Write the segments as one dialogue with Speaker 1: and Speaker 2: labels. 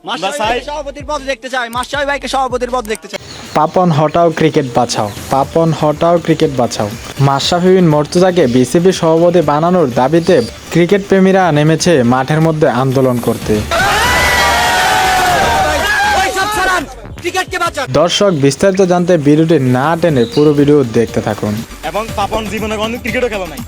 Speaker 1: সভাপতির পদ দেখতে চাই, মাশরাফি ভাইকে সভাপতির পদ দেখতে চাই।
Speaker 2: পাপন হটাও ক্রিকেট বাঁচাও, পাপন হটাও ক্রিকেট বাঁচাও। মাশরাফি বিন মুর্তজাকে বিসিবি সভাপতি বানানোর দাবিতে ক্রিকেট প্রেমীরা নেমেছে মাঠের মধ্যে আন্দোলন করতে। দর্শক, বিস্তারিত জানতে ভিডিওটি না টেনে পুরো ভিডিও দেখতে থাকুন।
Speaker 3: এবং পাপন জীবনে কোনদিন ক্রিকেটও খেলা নাই,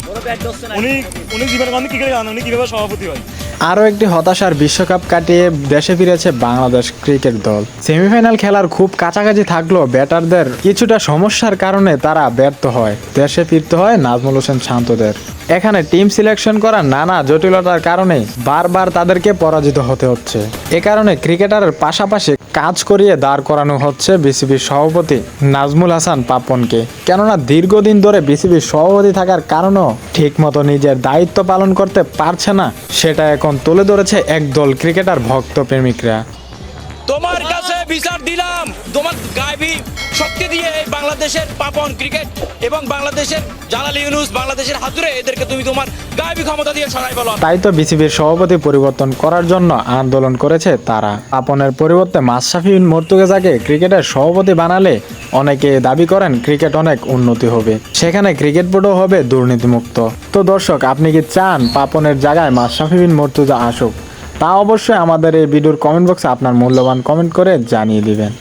Speaker 3: উনি জীবনে কোনদিন ক্রিকেট খেলা নাই, উনি কিভাবে সভাপতি হয়?
Speaker 2: আরও একটি হতাশার বিশ্বকাপ কাটিয়ে দেশে ফিরেছে বাংলাদেশ ক্রিকেট দল। সেমিফাইনাল খেলার খুব কাছাকাছি থাকলেও ব্যাটারদের কিছুটা সমস্যার কারণে তারা ব্যর্থ হয়। দেশে ফিরতে হয় নাজমুল হোসেন শান্তদের। এখানে টিম সিলেকশন করা নানা জটিলতার কারণে বারবার তাদেরকে পরাজিত হতে হচ্ছে। এ কারণে ক্রিকেটারের পাশাপাশি কাজ করিয়ে দাঁড় করানো হচ্ছে বিসিবির সভাপতি নাজমুল হাসান পাপনকে। কেননা দীর্ঘদিন ধরে বিসিবির সভাপতি থাকার কারণেও ঠিকমতো নিজের দায়িত্ব পালন করতে পারছে না, সেটা এখন তুলে ধরেছে একদল ক্রিকেটার ভক্ত প্রেমিকরা।
Speaker 4: তোমার কাছে বিচার দিলাম, তোমার গায়বী শক্তি দিয়ে এই বাংলাদেশের পাপন ক্রিকেট এবং বাংলাদেশের জালাল ইউনুস, বাংলাদেশের হাতুড়ে, এদেরকে তুমি তোমার গায়বী ক্ষমতা দিয়ে সরাই ফেলো।
Speaker 2: তাই তো বিসিবির সভাপতি পরিবর্তন করার জন্য আন্দোলন করেছে তারা। পাপনের পরিবর্তে মাশরাফি বিন মুর্তজাকে ক্রিকেটের সভাপতি বানালে অনেকে দাবি করেন ক্রিকেট অনেক উন্নতি হবে, সেখানে ক্রিকেট বোর্ডও হবে দুর্নীতিমুক্ত। তো দর্শক, আপনি কি চান পাপনের জায়গায় মাশরাফি বিন মুর্তজা আসুক? তা অবশ্যই আমাদের এই ভিডিওর কমেন্ট বক্সে আপনার মূল্যবান কমেন্ট করে জানিয়ে দিবেন।